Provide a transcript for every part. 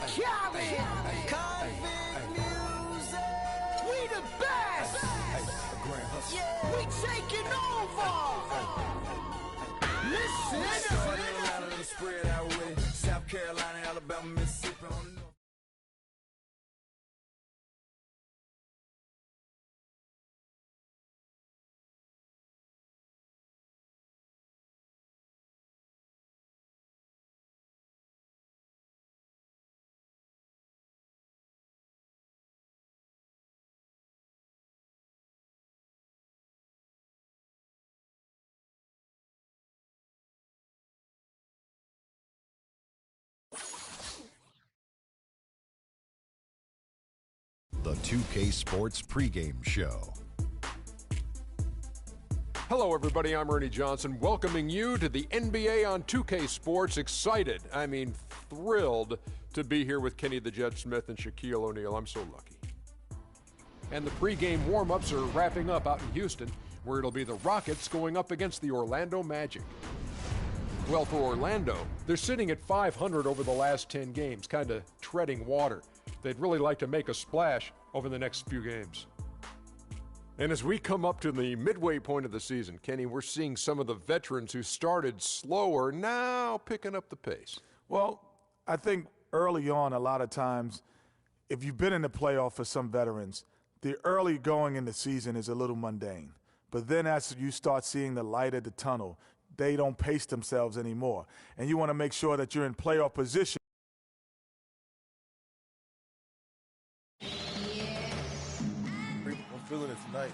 Convict music. We the best. Yeah. We taking over. Listen. Spread out with it. South Carolina, Alabama, Mississippi on the north. The 2K Sports pregame show. Hello, everybody. I'm Ernie Johnson, welcoming you to the NBA on 2K Sports. Excited, thrilled to be here with Kenny the Jet Smith and Shaquille O'Neal. I'm so lucky. And the pregame warm-ups are wrapping up out in Houston, where it'll be the Rockets going up against the Orlando Magic. Well, for Orlando, they're sitting at 500 over the last 10 games, kind of treading water. They'd really like to make a splash over the next few games. And as we come up to the midway point of the season, Kenny, we're seeing some of the veterans who started slower now picking up the pace. Well, I think early on, a lot of times, if you've been in the playoff for some veterans, the early going in the season is a little mundane. But then as you start seeing the light at the tunnel, they don't pace themselves anymore. And you want to make sure that you're in playoff position. Feeling it tonight.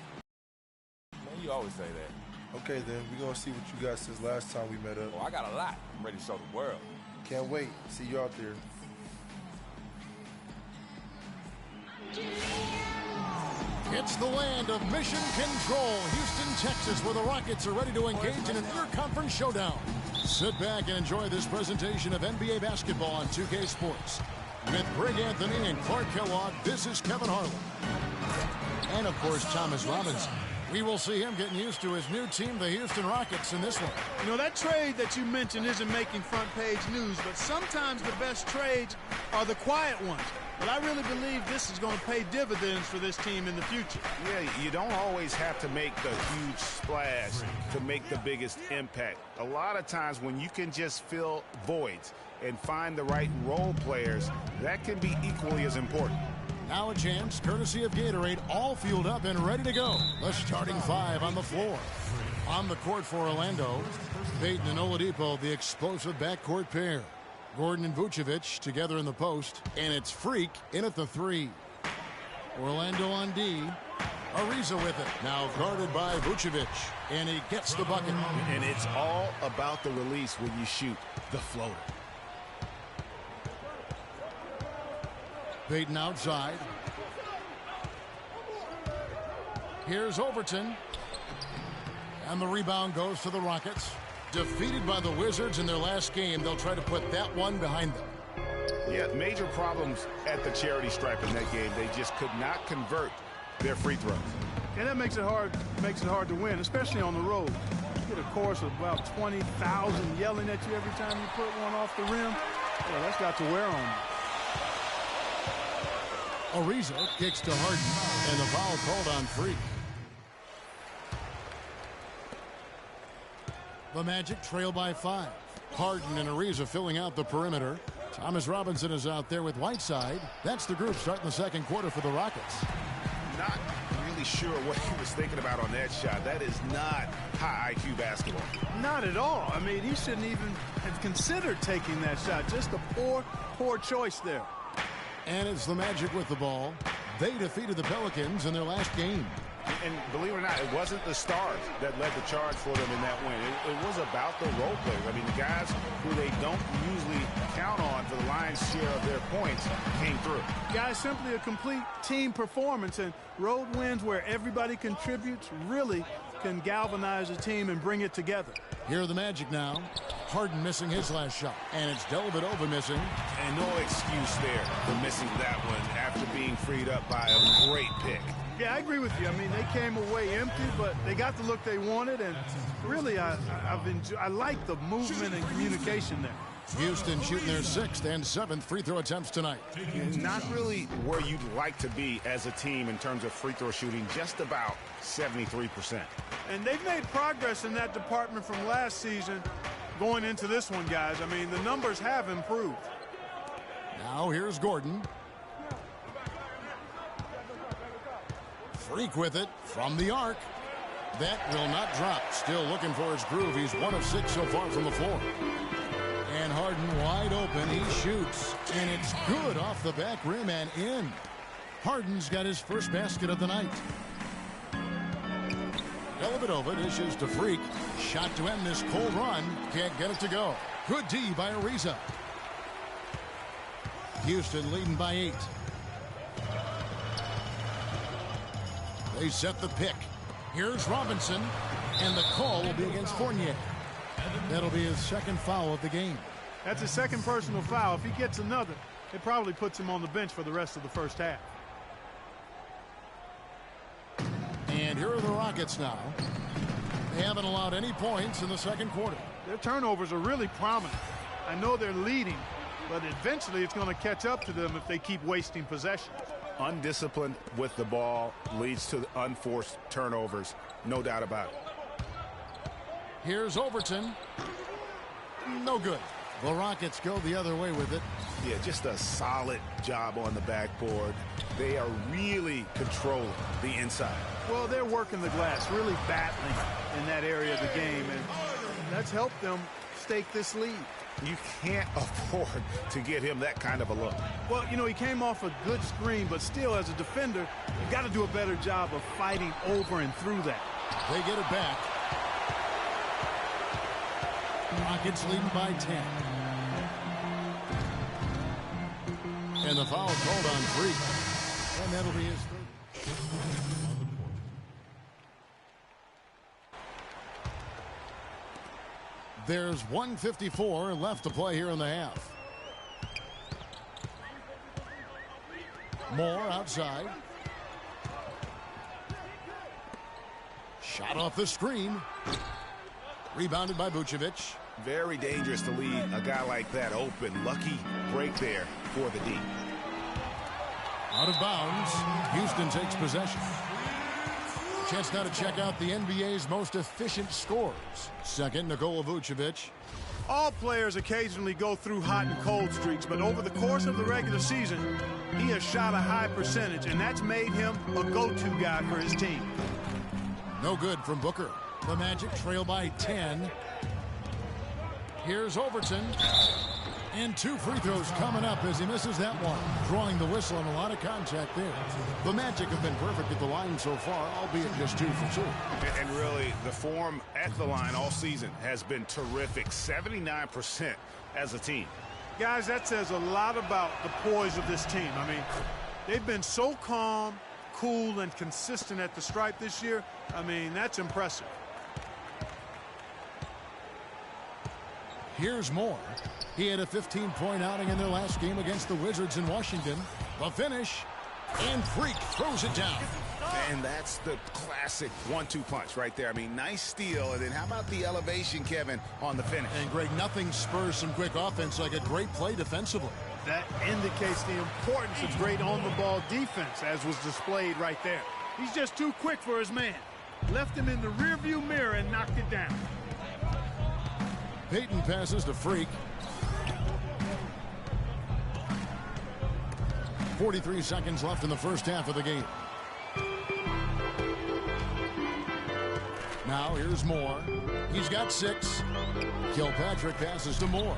Man, you always say that. Okay, then we're gonna see what you got since last time we met up. Oh, I got a lot. I'm ready to show the world. Can't wait. See you out there. It's the land of mission control, Houston, Texas, where the Rockets are ready to engage in an interconference showdown. Sit back and enjoy this presentation of NBA basketball on 2K Sports. With Greg Anthony and Clark Kellogg, this is Kevin Harlan. And, of course, Thomas Robinson. We will see him getting used to his new team, the Houston Rockets, in this one. You know, that trade that you mentioned isn't making front-page news, but sometimes the best trades are the quiet ones. But I really believe this is going to pay dividends for this team in the future. Yeah, you don't always have to make the huge splash to make the biggest impact. A lot of times when you can just fill voids and find the right role players, that can be equally as important. Now a chance, courtesy of Gatorade, all fueled up and ready to go. The starting five on the floor. On the court for Orlando, Payton and Oladipo, the explosive backcourt pair. Gordon and Vucevic together in the post, and it's Freak in at the three. Orlando on D. Ariza with it. Now guarded by Vucevic, and he gets the bucket. And it's all about the release when you shoot the floater. Payton outside. Here's Overton. And the rebound goes to the Rockets. Defeated by the Wizards in their last game, they'll try to put that one behind them. Yeah, major problems at the charity stripe in that game. They just could not convert their free throws. And that makes it hard to win, especially on the road. You get a chorus of about 20,000 yelling at you every time you put one off the rim. Well, that's got to wear on you. Ariza kicks to Harden, and the foul called on Freak. The Magic trail by 5. Harden and Ariza filling out the perimeter. Thomas Robinson is out there with Whiteside. That's the group starting the second quarter for the Rockets. Not really sure what he was thinking about on that shot. That is not high IQ basketball. Not at all. I mean, he shouldn't even have considered taking that shot. Just a poor choice there. And it's the Magic with the ball. They defeated the Pelicans in their last game. And believe it or not, it wasn't the stars that led the charge for them in that win. It was about the role players. I mean, the guys who they don't usually count on for the lion's share of their points came through. Guys, simply a complete team performance, and road wins where everybody contributes really can galvanize a team and bring it together. Here are the Magic now. Harden missing his last shot, and it's Dellavedova missing. And no excuse there for missing that one after being freed up by a great pick. Yeah, I agree with you. I mean, they came away empty, but they got the look they wanted, and really, I like the movement and communication there. Houston shooting their 6th and 7th free throw attempts tonight. Not really where you'd like to be as a team in terms of free throw shooting, just about 73%. And they've made progress in that department from last season going into this one, guys. I mean, the numbers have improved. Now here's Gordon. Freak with it from the arc. That will not drop. Still looking for his groove. He's 1 of 6 so far from the floor. And Harden wide open. He shoots. And it's good off the back rim and in. Harden's got his first basket of the night. Dellavedova dishes to Freak. Shot to end this cold run. Can't get it to go. Good D by Ariza. Houston leading by 8. They set the pick. Here's Robinson. And the call will be against Fournier. That'll be his second foul of the game. That's his second personal foul. If he gets another, it probably puts him on the bench for the rest of the first half. And here are the Rockets now. They haven't allowed any points in the second quarter. Their turnovers are really prominent. I know they're leading, but eventually it's going to catch up to them if they keep wasting possession. Undisciplined with the ball leads to unforced turnovers. No doubt about it. Here's Overton. No good. The Rockets go the other way with it. Yeah, just a solid job on the backboard. They are really controlling the inside. Well, they're working the glass, really battling in that area of the game, and that's helped them stake this lead. You can't afford to get him that kind of a look. Well, you know, he came off a good screen, but still, as a defender, you've got to do a better job of fighting over and through that. They get it back. Rockets leading by 10. And the foul called on Freak. And that'll be his third. There's 1:54 left to play here in the half. Moore outside. Shot off the screen. Rebounded by Vucevic. Very dangerous to leave a guy like that open. Lucky break there for the D. Out of bounds. Houston takes possession. Chance now to check out the NBA's most efficient scorers. Second, Nikola Vucevic. All players occasionally go through hot and cold streaks, but over the course of the regular season, he has shot a high percentage, and that's made him a go-to guy for his team. No good from Booker. The Magic trail by 10. Here's Overton. And 2 free throws coming up as he misses that one. Drawing the whistle and a lot of contact there. The Magic have been perfect at the line so far, albeit just 2 for 2. And really, the form at the line all season has been terrific. 79% as a team. Guys, that says a lot about the poise of this team. I mean, they've been so calm, cool, and consistent at the stripe this year. I mean, that's impressive. Here's Moore. He had a 15-point outing in their last game against the Wizards in Washington. The finish, and Freak throws it down. And that's the classic 1-2 punch right there. I mean, nice steal, and then how about the elevation, Kevin, on the finish? And, Greg, nothing spurs some quick offense like a great play defensively. That indicates the importance of great on-the-ball defense, as was displayed right there. He's just too quick for his man. Left him in the rearview mirror and knocked it down. Payton passes to Freak. 43 seconds left in the first half of the game. Now here's Moore. He's got 6. Kilpatrick passes to Moore.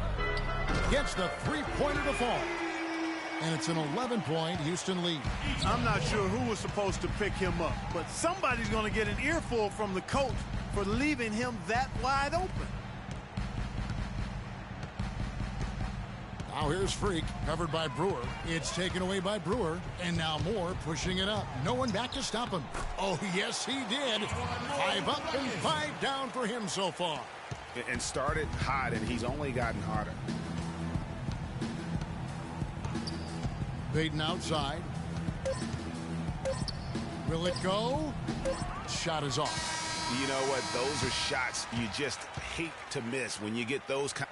Gets the three-pointer to fall. And it's an 11-point Houston lead. I'm not sure who was supposed to pick him up, but somebody's going to get an earful from the coach for leaving him that wide open. Now here's Freak, covered by Brewer. It's taken away by Brewer, and now Moore pushing it up. No one back to stop him. Oh, yes, he did. 5 up and 5 down for him so far. And started hot, and he's only gotten hotter. Payton outside. Will it go? Shot is off. You know what? Those are shots you just hate to miss when you get those kind.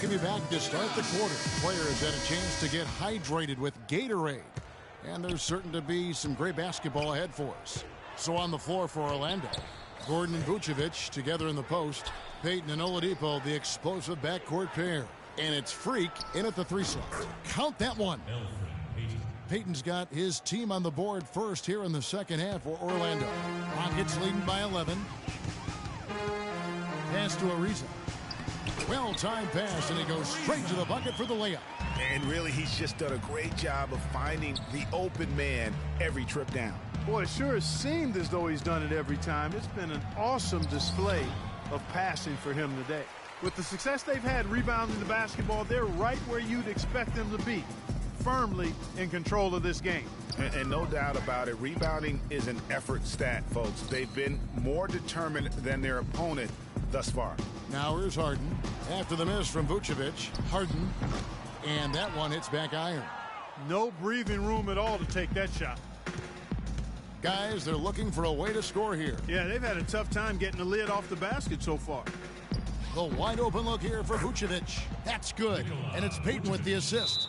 welcome you back to start the quarter. Players had a chance to get hydrated with Gatorade. And there's certain to be some great basketball ahead for us. So on the floor for Orlando, Gordon and Vucevic together in the post. Payton and Oladipo, the explosive backcourt pair. And it's Freak in at the 3 slot. Count that one. Payton's got his team on the board first here in the second half for Orlando. Rockets leading by 11. Pass to Ariza. Well-timed pass, and he goes straight to the bucket for the layup. And really, he's just done a great job of finding the open man every trip down. Boy, it sure has seemed as though he's done it every time. It's been an awesome display of passing for him today. With the success they've had rebounding the basketball, they're right where you'd expect them to be, firmly in control of this game. And no doubt about it, rebounding is an effort stat, folks. They've been more determined than their opponent thus far. Now here's Harden. After the miss from Vucevic, Harden, and that one hits back iron. No breathing room at all to take that shot. Guys, they're looking for a way to score here. Yeah, they've had a tough time getting the lid off the basket so far. The wide open look here for Vucevic. That's good. And it's Payton with the assist.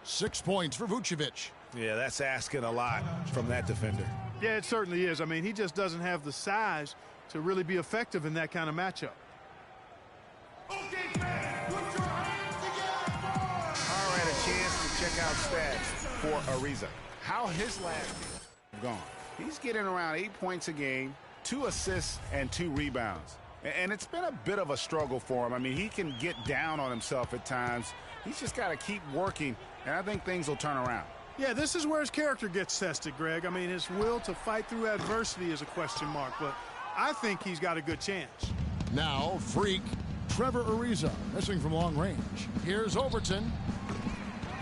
6 points for Vucevic. Yeah, that's asking a lot from that defender. Yeah, it certainly is. I mean, he just doesn't have the size to really be effective in that kind of matchup. Okay, fans, put your hands together. All right, a chance to check out stats for Ariza. How his last gone. He's getting around 8 points a game, 2 assists, and 2 rebounds. And it's been a bit of a struggle for him. I mean, he can get down on himself at times. He's just got to keep working, and I think things will turn around. Yeah, this is where his character gets tested, Greg. I mean, his will to fight through adversity is a question mark, but I think he's got a good chance. Now, Freak, Trevor Ariza, missing from long range. Here's Overton.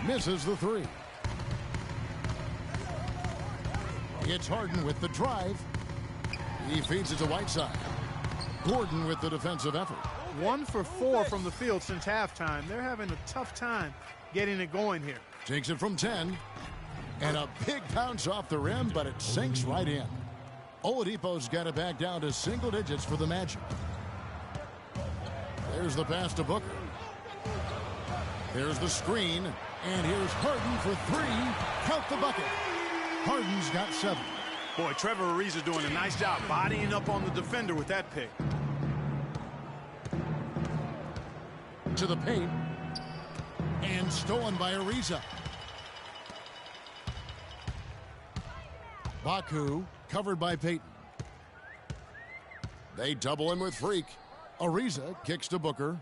Misses the 3. It's Harden with the drive. He feeds it to Whiteside. Gordon with the defensive effort. 1 for 4 from the field since halftime. They're having a tough time getting it going here. Takes it from 10. And a big bounce off the rim, but it sinks right in. Oladipo's got it back down to single digits for the Magic. There's the pass to Booker. There's the screen. And here's Harden for 3. Count the bucket. Harden's got 7. Boy, Trevor Ariza doing a nice job bodying up on the defender with that pick. To the paint. And stolen by Ariza. Baku covered by Payton. They double him with Freak. Ariza kicks to Booker.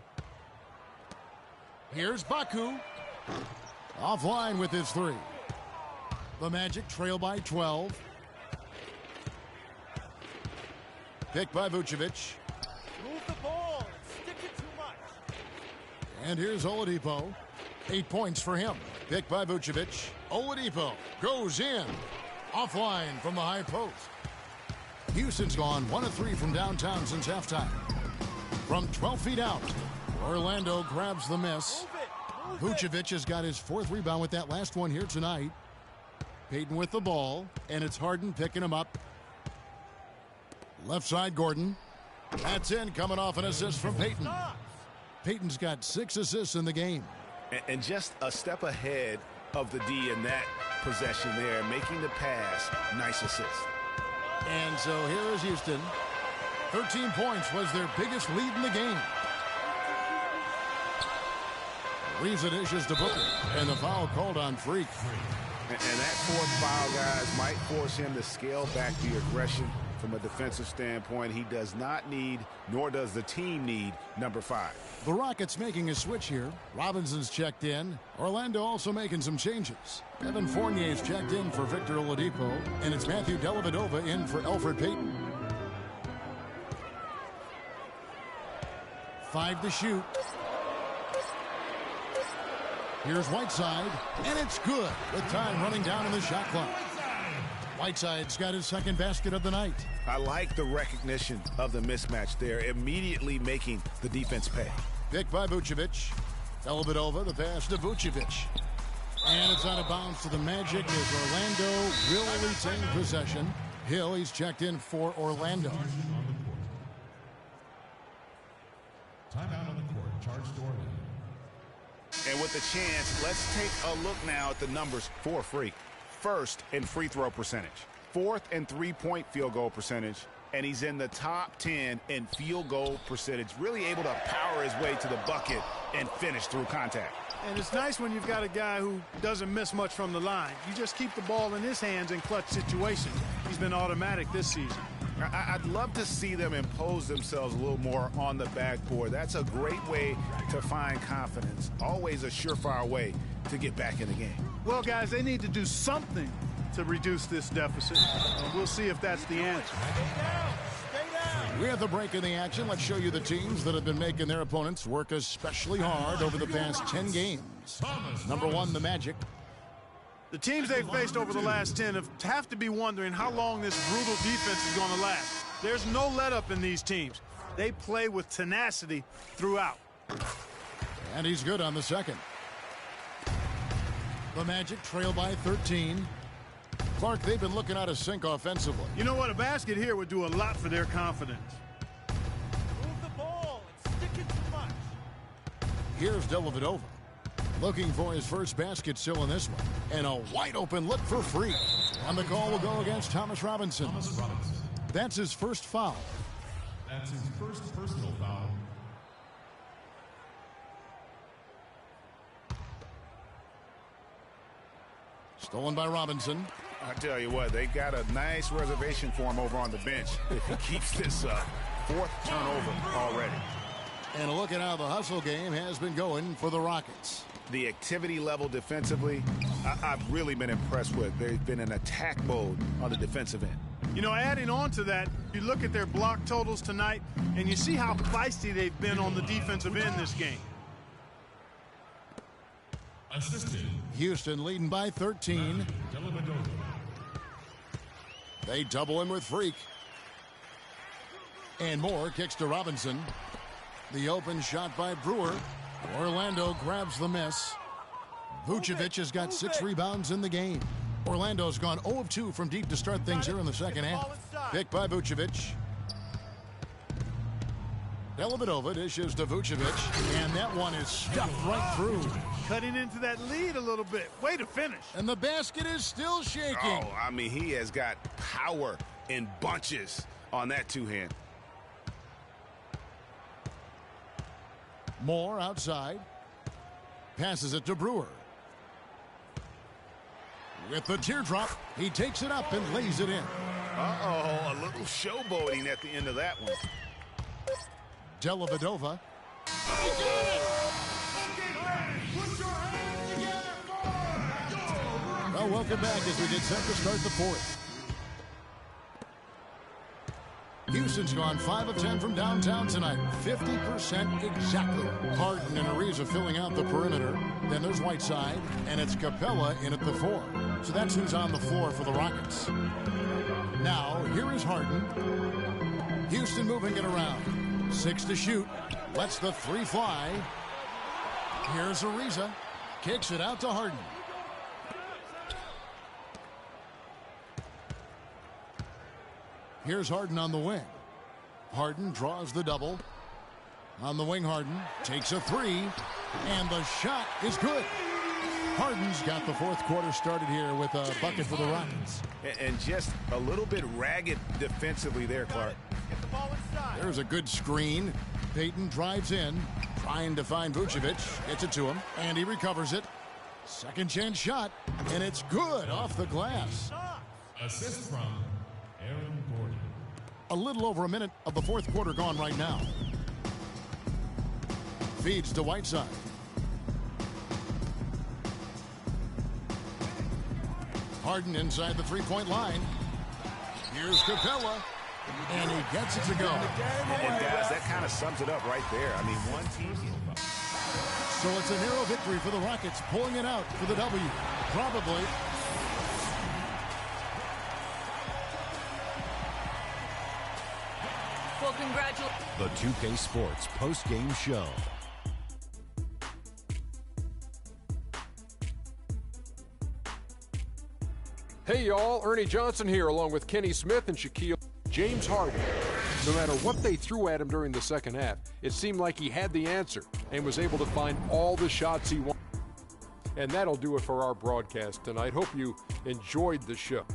Here's Baku. Offline with his 3. The Magic trail by 12. Picked by Vucevic. Move the ball. Stick it too much. And here's Oladipo. 8 points for him. Picked by Vucevic. Oladipo goes in. Offline from the high post. Houston's gone 1 of 3 from downtown since halftime. From 12 feet out, Orlando grabs the miss. Vucevic has got his 4th rebound with that last one here tonight. Payton with the ball, and it's Harden picking him up. Left side, Gordon. That's in, coming off an assist from Payton. Payton's got 6 assists in the game. And just a step ahead of the D in that possession there, making the pass. Nice assist. And so here is Houston. 13 points was their biggest lead in the game. Ariza dishes to Booker, and the foul called on Freak. And that 4th foul, guys, might force him to scale back the aggression from a defensive standpoint. He does not need, nor does the team need, number 5. The Rockets making a switch here. Robinson's checked in. Orlando also making some changes. Evan Fournier's checked in for Victor Oladipo, and it's Matthew Dellavedova in for Elfrid Payton. 5 to shoot. Here's Whiteside, and it's good with time running down in the shot clock. Whiteside's got his 2nd basket of the night. I like the recognition of the mismatch there, immediately making the defense pay. Picked by Vucevic. Dellavedova, the pass to Vucevic. And it's out of bounds to the Magic as Orlando will retain possession. Hill, he's checked in for Orlando. Timeout on the court. Charge to Orlando. And with the chance, let's take a look now at the numbers for Freak. First in free throw percentage, fourth in three-point field goal percentage, and he's in the top 10 in field goal percentage, really able to power his way to the bucket and finish through contact. And it's nice when you've got a guy who doesn't miss much from the line. You just keep the ball in his hands in clutch situations. He's been automatic this season. I'd love to see them impose themselves a little more on the backboard. That's a great way to find confidence. Always a surefire way to get back in the game. Well, guys, they need to do something to reduce this deficit. We'll see if that's the answer. We have the break in the action. Let's show you the teams that have been making their opponents work especially hard over the past 10 games. Number 1, the Magic. The teams they've faced over the last 10 have to be wondering how long this brutal defense is going to last. There's no let-up in these teams. They play with tenacity throughout. And he's good on the second. The Magic trail by 13. Clark, they've been looking out of sync offensively. You know what? A basket here would do a lot for their confidence. Move the ball and stick it too much. Here's Dellavedova, looking for his first basket still in this one. And a wide open look for Freak. And the call will go against Thomas Robinson. That's his first foul. That's his first personal foul. Stolen by Robinson. I tell you what, they got a nice reservation for him over on the bench if he keeps this up. 4th turnover already. And a look at how the hustle game has been going for the Rockets. The activity level defensively, I've really been impressed with. They've been in attack mode on the defensive end. You know, adding on to that, you look at their block totals tonight, and you see how feisty they've been on the defensive end this game. Assisted. Houston leading by 13. They double him with Freak. And Moore kicks to Robinson. The open shot by Brewer. Orlando grabs the miss. Vucevic has got 6 rebounds in the game. Orlando's gone 0 of 2 from deep to start things here in the second half. Picked by Vucevic. Dellavedova dishes to Vucevic, and that one is stuffed right through. Cutting into that lead a little bit. Way to finish. And the basket is still shaking. Oh, I mean, he has got power in bunches on that two-hand. Moore outside. Passes it to Brewer. With the teardrop, he takes it up and lays it in. Uh-oh, a little showboating at the end of that one. Dellavedova. Well, welcome back as we get set to start the 4th. Houston's gone 5 of 10 from downtown tonight. 50% exactly. Harden and Ariza filling out the perimeter. Then there's Whiteside, and it's Capella in at the 4. So that's who's on the floor for the Rockets. Now, here is Harden. Houston moving it around. 6 to shoot. Lets the 3 fly. Here's Ariza. Kicks it out to Harden. Here's Harden on the wing. Harden draws the double. On the wing, Harden takes a 3. And the shot is good. Harden's got the 4th quarter started here with a bucket for the Rockets. And just a little bit ragged defensively there, Clark. Get the ball inside. There's a good screen. Payton drives in, trying to find Vucevic. Gets it to him, and he recovers it. Second chance shot, and it's good off the glass. Assist from Aaron Gordon. A little over a minute of the 4th quarter gone right now. Feeds to Whiteside. Harden inside the 3-point line. Here's Capella, and he gets it to go. And guys, that kind of sums it up right there. I mean, one team. So it's a narrow victory for the Rockets, pulling it out for the W. Probably. Well, congratulations. The 2K Sports post-game show. Hey, y'all. Ernie Johnson here, along with Kenny Smith and Shaquille. James Harden. No matter what they threw at him during the second half, it seemed like he had the answer. and was able to find all the shots he wanted. And that'll do it for our broadcast tonight. Hope you enjoyed the show.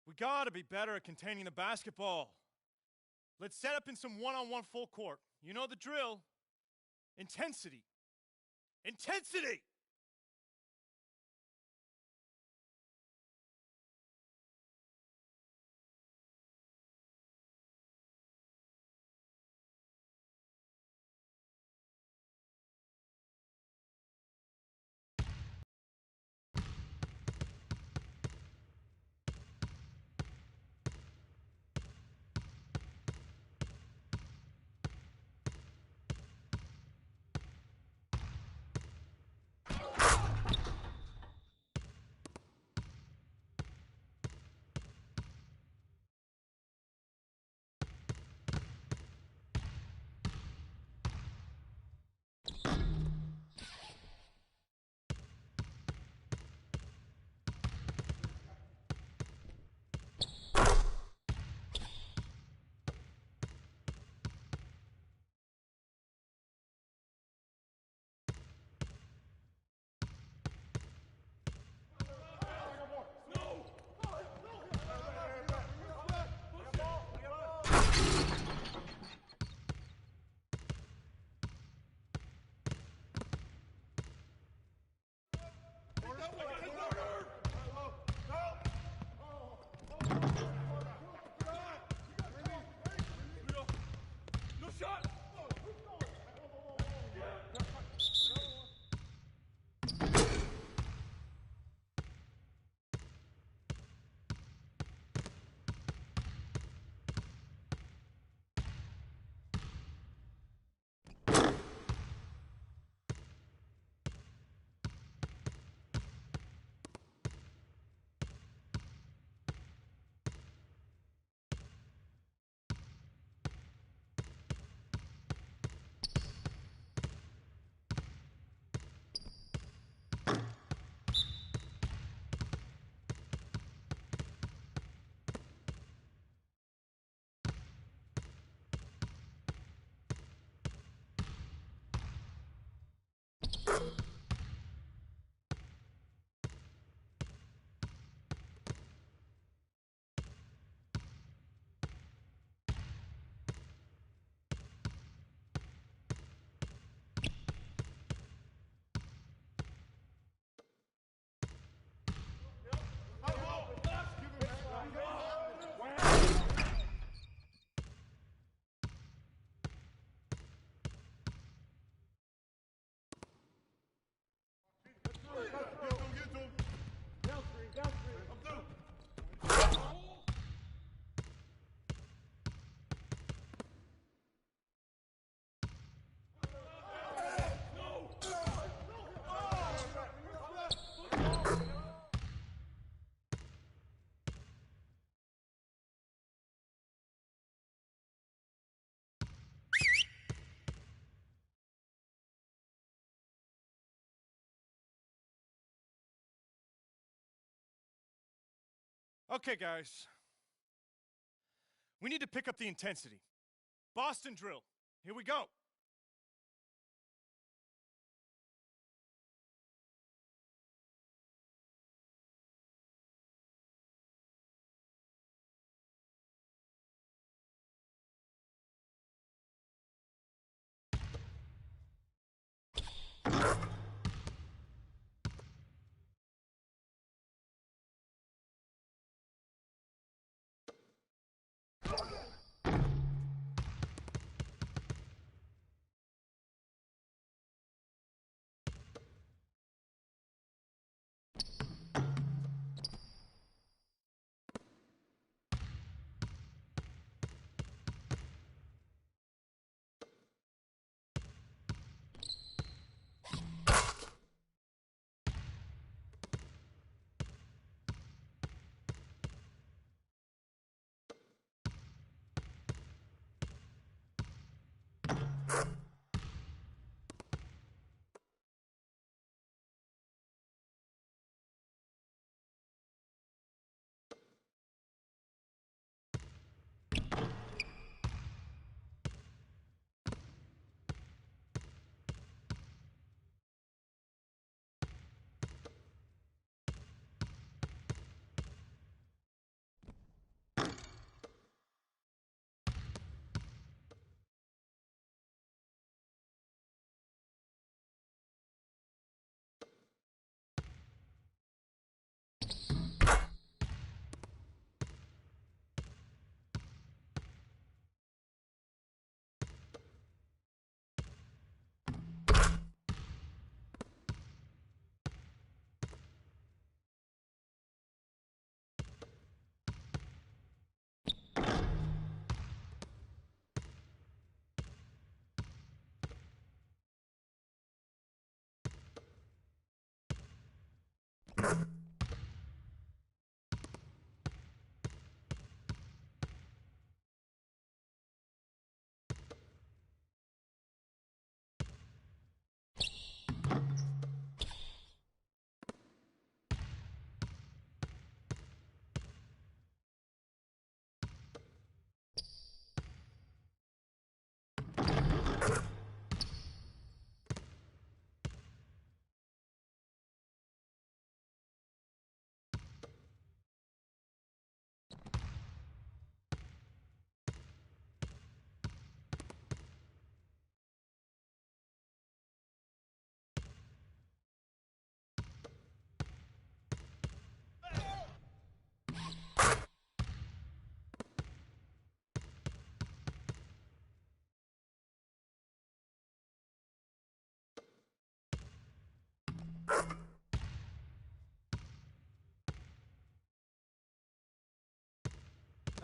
We gotta be better at containing the basketball. Let's set up in some one-on-one full court. You know the drill. Intensity. Intensity! Okay, guys. We need to pick up the intensity. Boston drill. Here we go.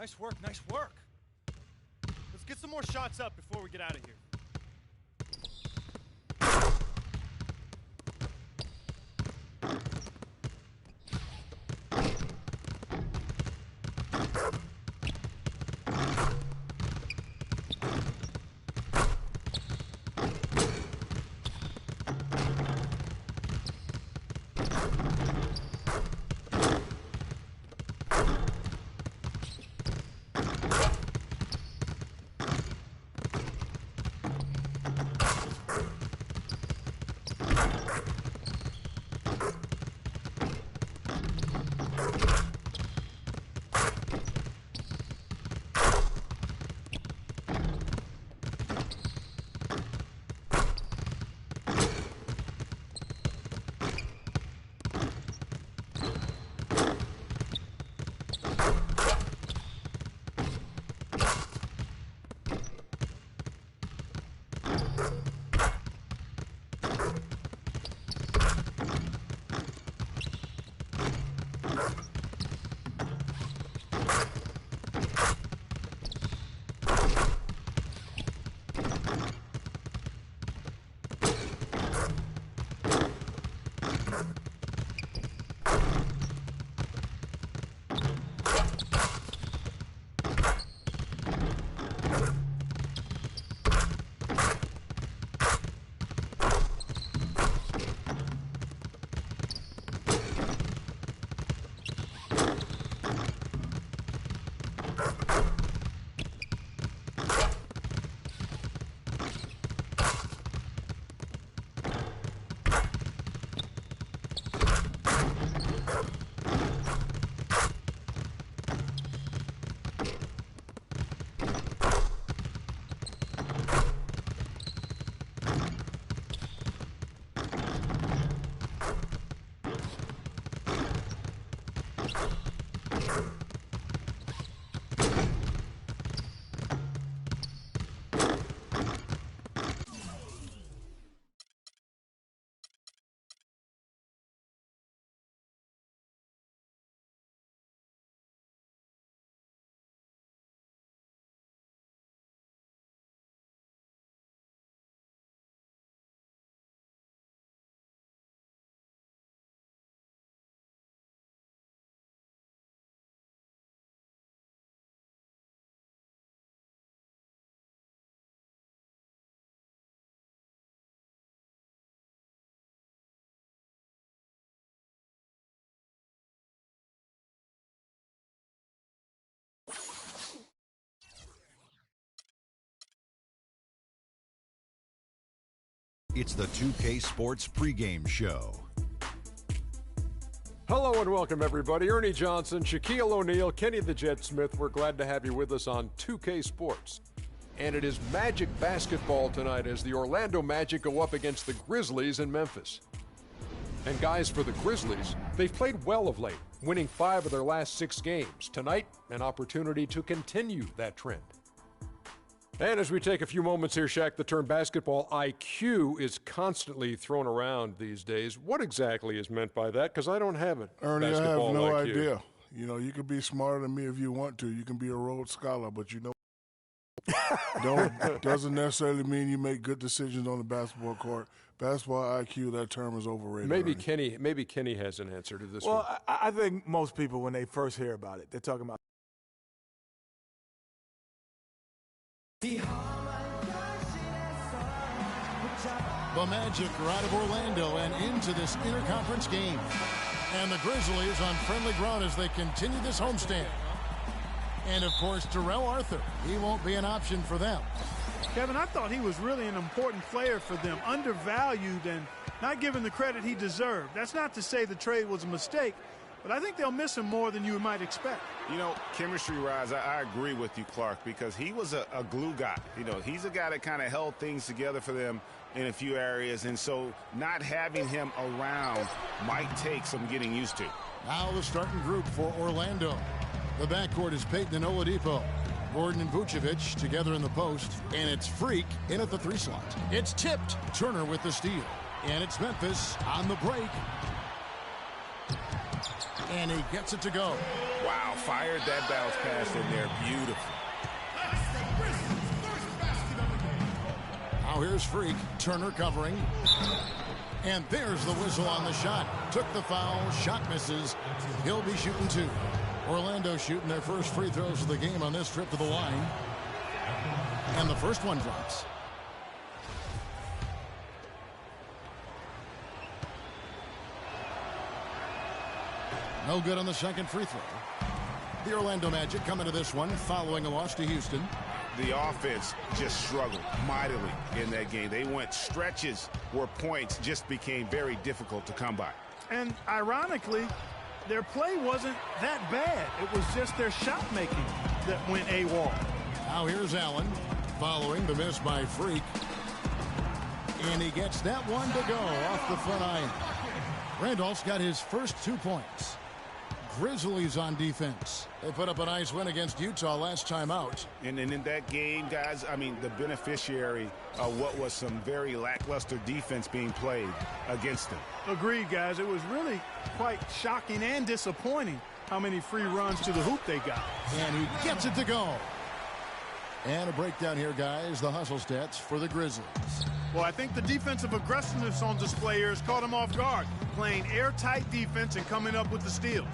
Nice work, nice work. Let's get some more shots up before we get out of here. It's the 2K Sports pregame show. Hello and welcome, everybody. Ernie Johnson, Shaquille O'Neal, Kenny the Jet Smith. We're glad to have you with us on 2K Sports. And it is Magic basketball tonight as the Orlando Magic go up against the Grizzlies in Memphis. And guys, for the Grizzlies, they've played well of late, winning 5 of their last 6 games. Tonight, an opportunity to continue that trend. And as we take a few moments here, Shaq, the term basketball IQ is constantly thrown around these days. What exactly is meant by that? Because I don't have it. Ernie, I have no IQ. idea. You know, you can be smarter than me if you want to. You can be a Rhodes Scholar, but you know, doesn't necessarily mean you make good decisions on the basketball court. Basketball IQ, that term is overrated. Maybe Kenny has an answer to this one. Well, I think most people, when they first hear about it, they're talking about The Magic are out of Orlando and into this interconference game. And the Grizzlies on friendly ground as they continue this homestand. And, of course, Terrell Arthur. He won't be an option for them. Kevin, I thought he was really an important player for them, undervalued and not given the credit he deserved. That's not to say the trade was a mistake, but I think they'll miss him more than you might expect. You know, chemistry-wise, I agree with you, Clark, because he was a glue guy. You know, he's a guy that kind of held things together for them in a few areas, and so not having him around might take some getting used to. Now the starting group for Orlando. The backcourt is Payton and Oladipo. Gordon and Vucevic together in the post, and it's Freak in at the 3 slot. It's tipped. Turner with the steal. And it's Memphis on the break. And he gets it to go. Wow, fired that bounce pass in there. Beautiful. Now here's Freak. Turner covering. And there's the whistle on the shot. Took the foul. Shot misses. He'll be shooting 2. Orlando shooting their first free throws of the game on this trip to the line. And the first one drops. No good on the second free throw. The Orlando Magic come into this one following a loss to Houston. The offense just struggled mightily in that game. They went stretches where points just became very difficult to come by. And ironically, their play wasn't that bad. It was just their shot making that went AWOL. Now here's Allen following the miss by Freak. And he gets that one to go off the front iron. Randolph's got his first 2 points. Grizzlies on defense. They put up a nice win against Utah last time out. And in that game, guys, I mean, the beneficiary of what was some very lackluster defense being played against them. Agreed, guys. It was really quite shocking and disappointing how many free runs to the hoop they got. And he gets it to go. And a breakdown here, guys. The hustle stats for the Grizzlies. Well, I think the defensive aggressiveness on display here has caught them off guard, playing airtight defense and coming up with the steals.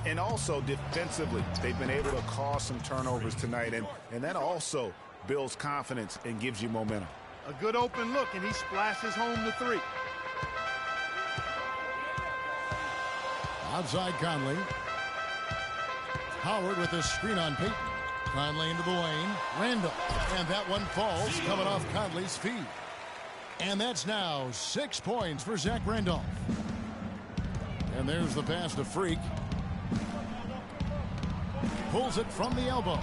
And also defensively, they've been able to cause some turnovers tonight, and that also builds confidence and gives you momentum. A good open look, and he splashes home the 3. Outside Conley. Howard with a screen on Payton. Conley into the lane. Randall. And that one falls, coming off Conley's feet. And that's now 6 points for Zach Randolph. And there's the pass to Freak. Pulls it from the elbow.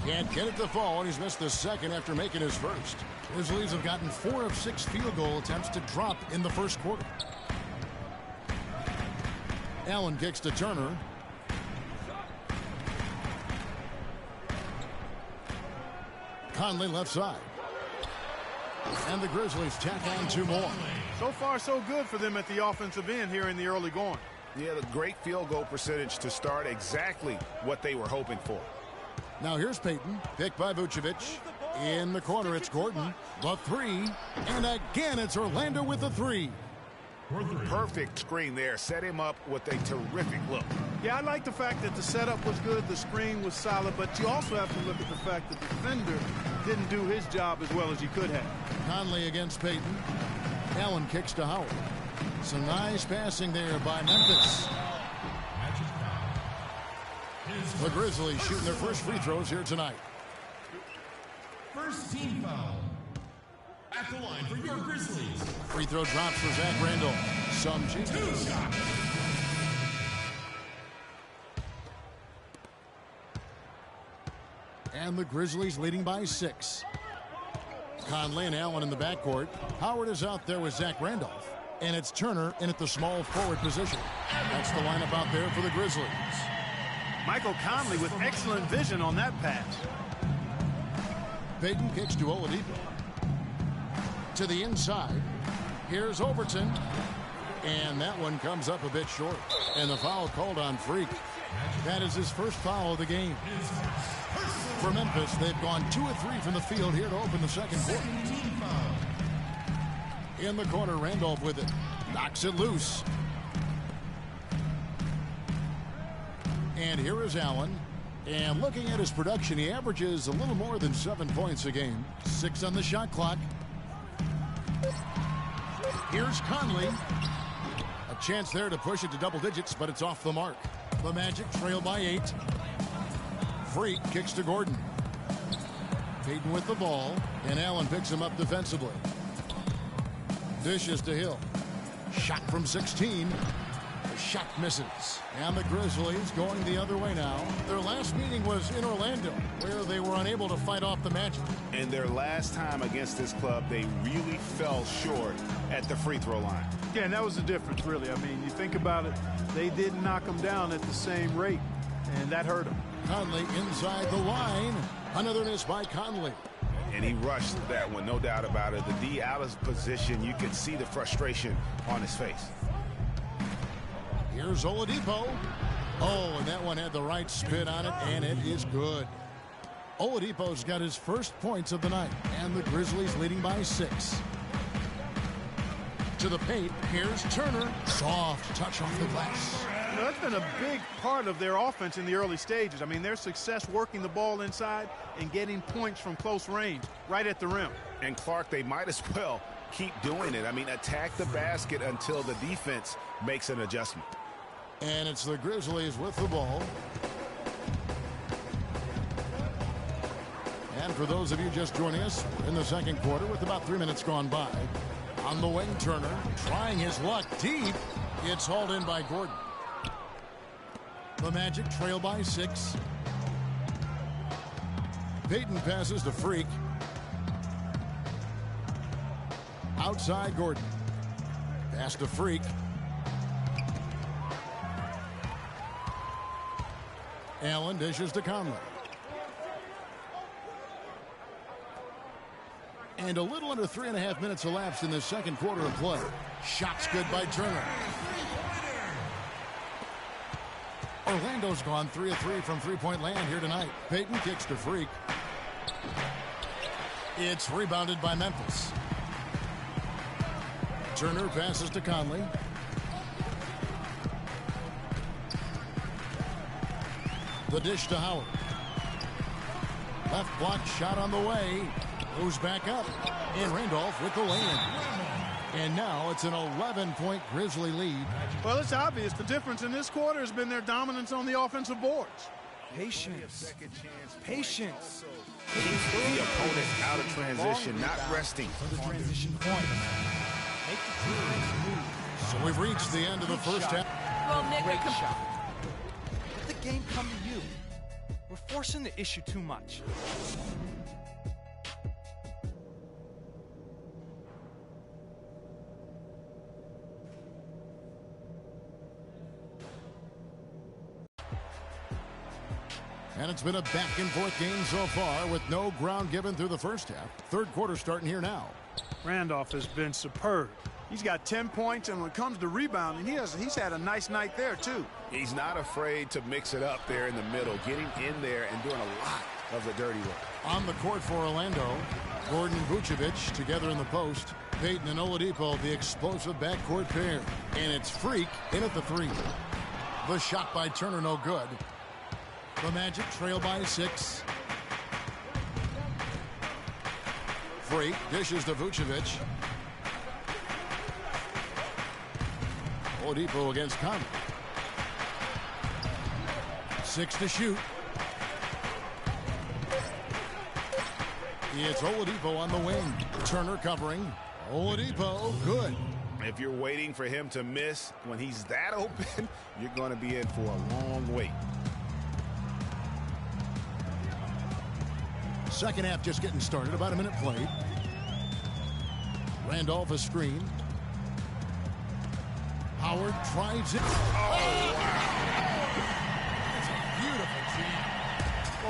Can't get it to fall, and he's missed the second after making his first. Grizzlies have gotten 4 of 6 field goal attempts to drop in the first quarter. Allen kicks to Turner. Conley left side. And the Grizzlies tack on 2 more. So far, so good for them at the offensive end here in the early going. Yeah, the great field goal percentage to start exactly what they were hoping for. Now here's Payton, picked by Vucevic. In the corner, it's Gordon. The 3. And again, it's Orlando with the 3. Perfect screen there. Set him up with a terrific look. Yeah, I like the fact that the setup was good, the screen was solid, but you also have to look at the fact that the defender didn't do his job as well as he could have. Conley against Payton. Allen kicks to Howard. Some nice passing there by Memphis. The Grizzlies shooting their first free throws here tonight. First team foul. At the line for your Grizzlies. Free throw drops for Zach Randolph. Some changes. And the Grizzlies leading by 6. Conley and Allen in the backcourt. Howard is out there with Zach Randolph. And it's Turner in at the small forward position. That's the lineup out there for the Grizzlies. Michael Conley with excellent vision on that pass. Payton kicks to Oladipo. To the inside. Here's Overton. And that one comes up a bit short. And the foul called on Freak. That is his first foul of the game. For Memphis, they've gone 2 of 3 from the field here to open the second quarter. In the corner, Randolph with it. Knocks it loose. And here is Allen. And looking at his production, he averages a little more than 7 points a game. 6 on the shot clock. Here's Conley. A chance there to push it to double digits, but it's off the mark. The Magic trail by 8. Freak kicks to Gordon. Payton with the ball, and Allen picks him up defensively. Dishes to Hill. Shot from 16. The shot misses. And the Grizzlies going the other way now. Their last meeting was in Orlando, where they were unable to fight off the Magic. And their last time against this club, they really fell short at the free throw line. Yeah, and that was the difference, really. I mean, you think about it, they didn't knock them down at the same rate, and that hurt them. Conley inside the line. Another miss by Conley. And he rushed that one, no doubt about it. The D out of position, you could see the frustration on his face. Here's Oladipo. Oh, and that one had the right spin on it, and it is good. Oladipo's got his first points of the night, and the Grizzlies leading by 6. To the paint, here's Turner. Soft touch off the glass. You know, that's been a big part of their offense in the early stages. I mean, their success working the ball inside and getting points from close range, right at the rim. And Clark, they might as well keep doing it. I mean, attack the basket until the defense makes an adjustment. And it's the Grizzlies with the ball. And for those of you just joining us, in the second quarter with about 3 minutes gone by. On the wing, Turner trying his luck deep. It's hauled in by Gordon. The Magic trail by 6. Payton passes to Freak. Outside Gordon. Pass to Freak. Allen dishes to Conley. And a little under 3.5 minutes elapsed in the second quarter of play. Shots good by Turner. Orlando's gone 3 of 3 from three-point land here tonight. Payton kicks to Freak. It's rebounded by Memphis. Turner passes to Conley. The dish to Howard. Left block shot on the way. Goes back up. And Randolph with the lay-in. And now it's an 11-point Grizzly lead. Well, it's obvious the difference in this quarter has been their dominance on the offensive boards. Patience. Patience. Keep the opponent out of transition, not resting. For the transition point. Make the team move. So we've reached the end of the first half. Well, Nick, great shot. Let the game come to you. We're forcing the issue too much. And it's been a back-and-forth game so far with no ground given through the first half. Third quarter starting here now. Randolph has been superb. He's got 10 points, and when it comes to rebounding, he's had a nice night there, too. He's not afraid to mix it up there in the middle, getting in there and doing a lot of the dirty work. On the court for Orlando, Gordon and Vucevic together in the post. Payton and Oladipo, the explosive backcourt pair. And it's Freak in at the 3. The shot by Turner, no good. The Magic trail by 6. Freak dishes to Vucevic. Oladipo against Conley. 6 to shoot. It's Oladipo on the wing. Turner covering. Oladipo, good. If you're waiting for him to miss when he's that open, you're going to be in for a long wait. Second half just getting started. About a minute played. Randolph a screen. Howard drives it. Oh, wow. That's a beautiful feed.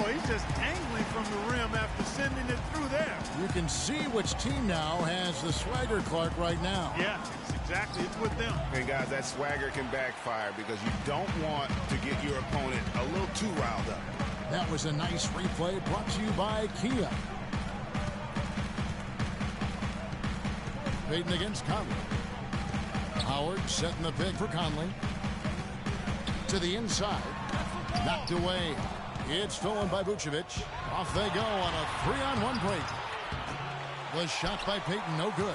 Boy, he's just dangling from the rim after sending it through there. You can see which team now has the swagger, Clark, right now. Yeah, it's exactly. It's with them. And guys, that swagger can backfire because you don't want to get your opponent a little too riled up. That was a nice replay brought to you by Kia. Payton against Conley. Howard setting the pick for Conley. To the inside. Knocked away. It's stolen by Vucevic. Off they go on a 3-on-1 break. The shot by Payton, no good.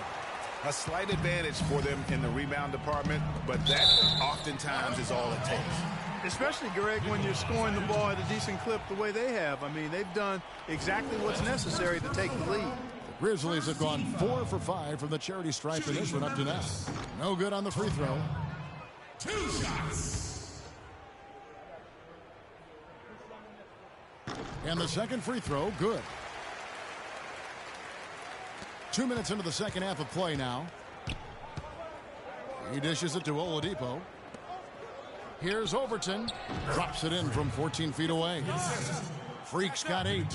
A slight advantage for them in the rebound department, but that oftentimes is all it takes. Especially, Greg, when you're scoring the ball at a decent clip the way they have. I mean, they've done exactly what's necessary to take the lead. The Grizzlies have gone 4 for 5 from the charity stripe in this one up to now. No good on the free throw. 2 shots. And the second free throw, good. 2 minutes into the second half of play now. He dishes it to Oladipo. Here's Overton. Drops it in from 14 feet away. Freak's got 8.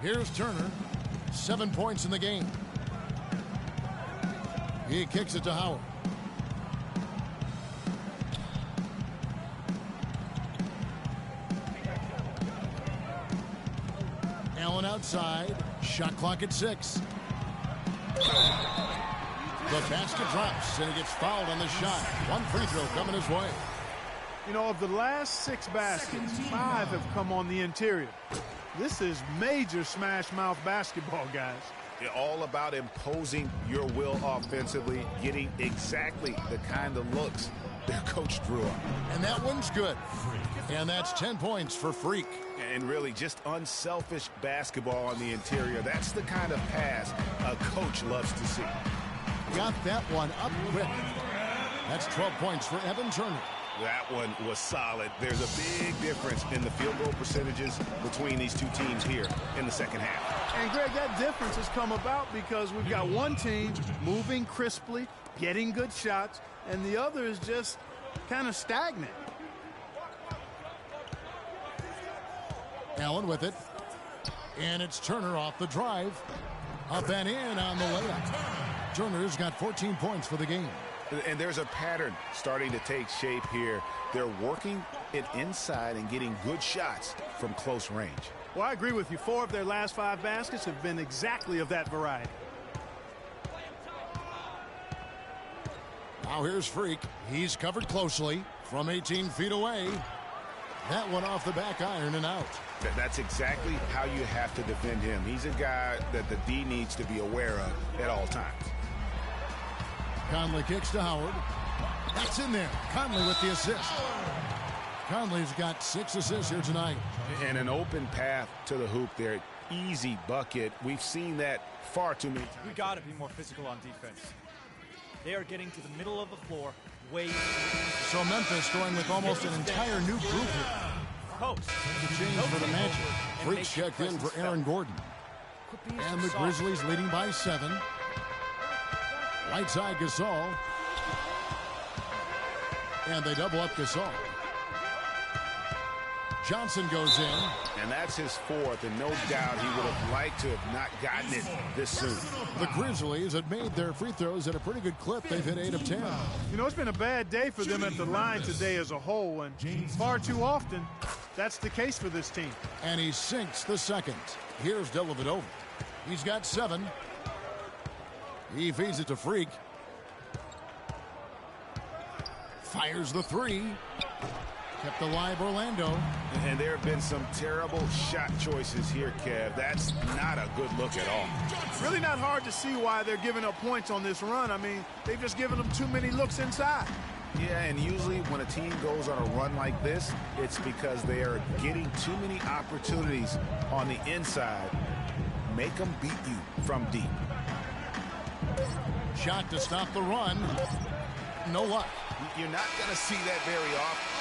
Here's Turner. 7 points in the game. He kicks it to Howard. Allen outside. Shot clock at 6. The basket drops, and he gets fouled on the shot. One free throw coming his way. You know, of the last 6 baskets, 5 have come on the interior. This is major smash-mouth basketball, guys. All about imposing your will offensively, getting exactly the kind of looks their coach drew up. And that one's good. And that's 10 points for Freak. And really just unselfish basketball on the interior. That's the kind of pass a coach loves to see. Got that one up quick. That's 12 points for Evan Turner. That one was solid. There's a big difference in the field goal percentages between these two teams here in the second half. And, Greg, that difference has come about because we've got one team moving crisply, getting good shots, and the other is just kind of stagnant. Allen with it. And it's Turner off the drive. Up and in on the layup. Turner's got 14 points for the game. And there's a pattern starting to take shape here. They're working it inside and getting good shots from close range. Well, I agree with you. 4 of their last 5 baskets have been exactly of that variety. Now here's Freak. He's covered closely from 18 feet away. That one off the back iron and out. That's exactly how you have to defend him. He's a guy that the D needs to be aware of at all times. Conley kicks to Howard. That's in there. Conley with the assist. Conley's got 6 assists here tonight. And an open path to the hoop there. Easy bucket. We've seen that far too many times. We got to be more physical on defense. They are getting to the middle of the floor way. So Memphis going with almost an entire new group here. Post. The change for the Magic. Freaks checked in for Aaron Gordon. And the Grizzlies leading by 7. Right side Gasol. And they double up Gasol. Johnson goes in. And that's his 4th, and no doubt he would have liked to have not gotten it this soon. The Grizzlies had made their free throws at a pretty good clip. They've hit 8 of 10. You know, it's been a bad day for them at the line today as a whole, and far too often, that's the case for this team. And he sinks the second. Here's Dellavedova. He's got 7. He feeds it to Freak. Fires the 3. Kept alive Orlando. And there have been some terrible shot choices here, Kev. That's not a good look at all. Really not hard to see why they're giving up points on this run. I mean, they've just given them too many looks inside. Yeah, and usually when a team goes on a run like this, it's because they are getting too many opportunities on the inside. Make them beat you from deep. Shot to stop the run. No luck. You're not going to see that very often.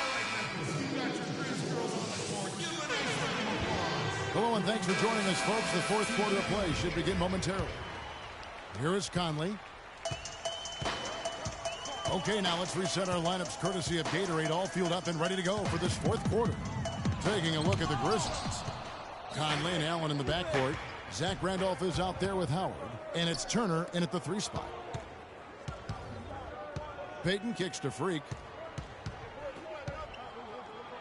Hello and thanks for joining us, folks. The fourth quarter of play should begin momentarily. Here is Conley. Okay, now let's reset our lineups courtesy of Gatorade, all fueled up and ready to go for this fourth quarter. Taking a look at the Grizzlies. Conley and Allen in the backcourt. Zach Randolph is out there with Howard. And it's Turner in at the 3 spot. Payton kicks to Freak.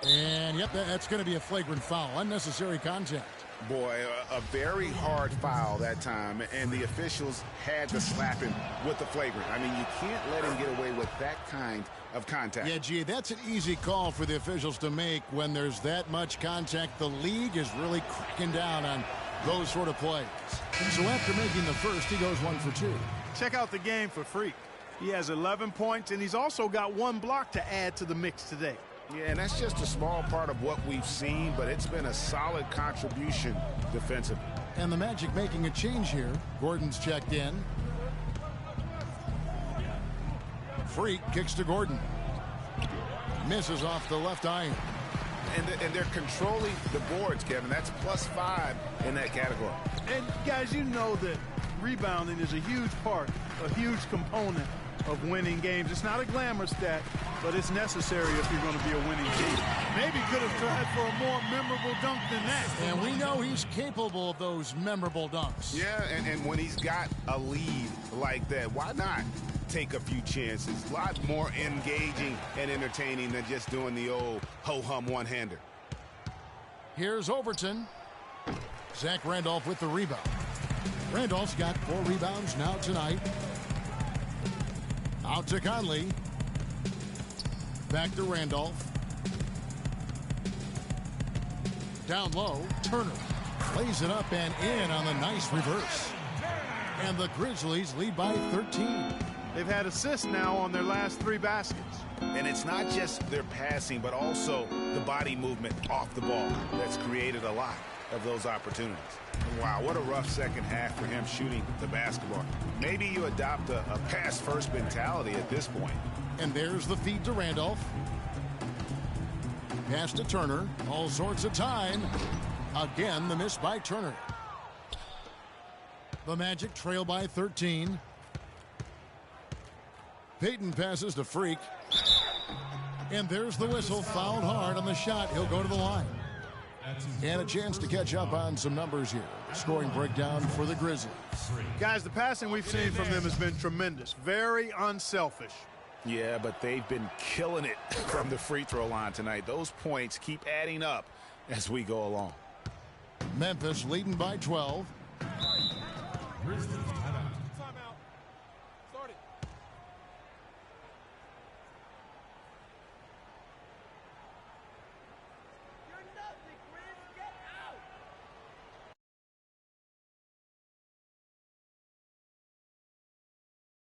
And, yep, that's going to be a flagrant foul. Unnecessary contact. Boy, a very hard foul that time, and the officials had to slap him with the flagrant. I mean, you can't let him get away with that kind of contact. Yeah, gee, that's an easy call for the officials to make when there's that much contact. The league is really cracking down on those sort of plays. So after making the first, he goes 1 for 2. Check out the game for Freak. He has 11 points, and he's also got 1 block to add to the mix today. Yeah, and that's just a small part of what we've seen, but it's been a solid contribution defensively. And the Magic making a change here. Gordon's checked in. Freak kicks to Gordon. Misses off the left iron. And they're controlling the boards, Kevin. That's +5 in that category. And, guys, you know that rebounding is a huge part, a huge component of winning games. It's not a glamour stat, but it's necessary if you're going to be a winning team. Maybe could have tried for a more memorable dunk than that. And we know he's capable of those memorable dunks. Yeah, and when he's got a lead like that, why not take a few chances? A lot more engaging and entertaining than just doing the old ho-hum one-hander. Here's Overton. Zach Randolph with the rebound. Randolph's got 4 rebounds now tonight. Out to Conley. Back to Randolph. Down low, Turner plays it up and in on the nice reverse. And the Grizzlies lead by 13. They've had assists now on their last 3 baskets. And it's not just their passing, but also the body movement off the ball that's created a lot of those opportunities. Wow, what a rough second half for him shooting the basketball. Maybe you adopt a pass-first mentality at this point. And there's the feed to Randolph. Pass to Turner. All sorts of time. Again, the miss by Turner. The Magic trail by 13. Payton passes to Freak. And there's the whistle. Fouled hard on the shot. He'll go to the line. And a chance to catch up on some numbers here. Scoring breakdown for the Grizzlies. Guys, the passing we've seen from them has been tremendous. Very unselfish. Yeah, but they've been killing it from the free throw line tonight. Those points keep adding up as we go along. Memphis leading by 12.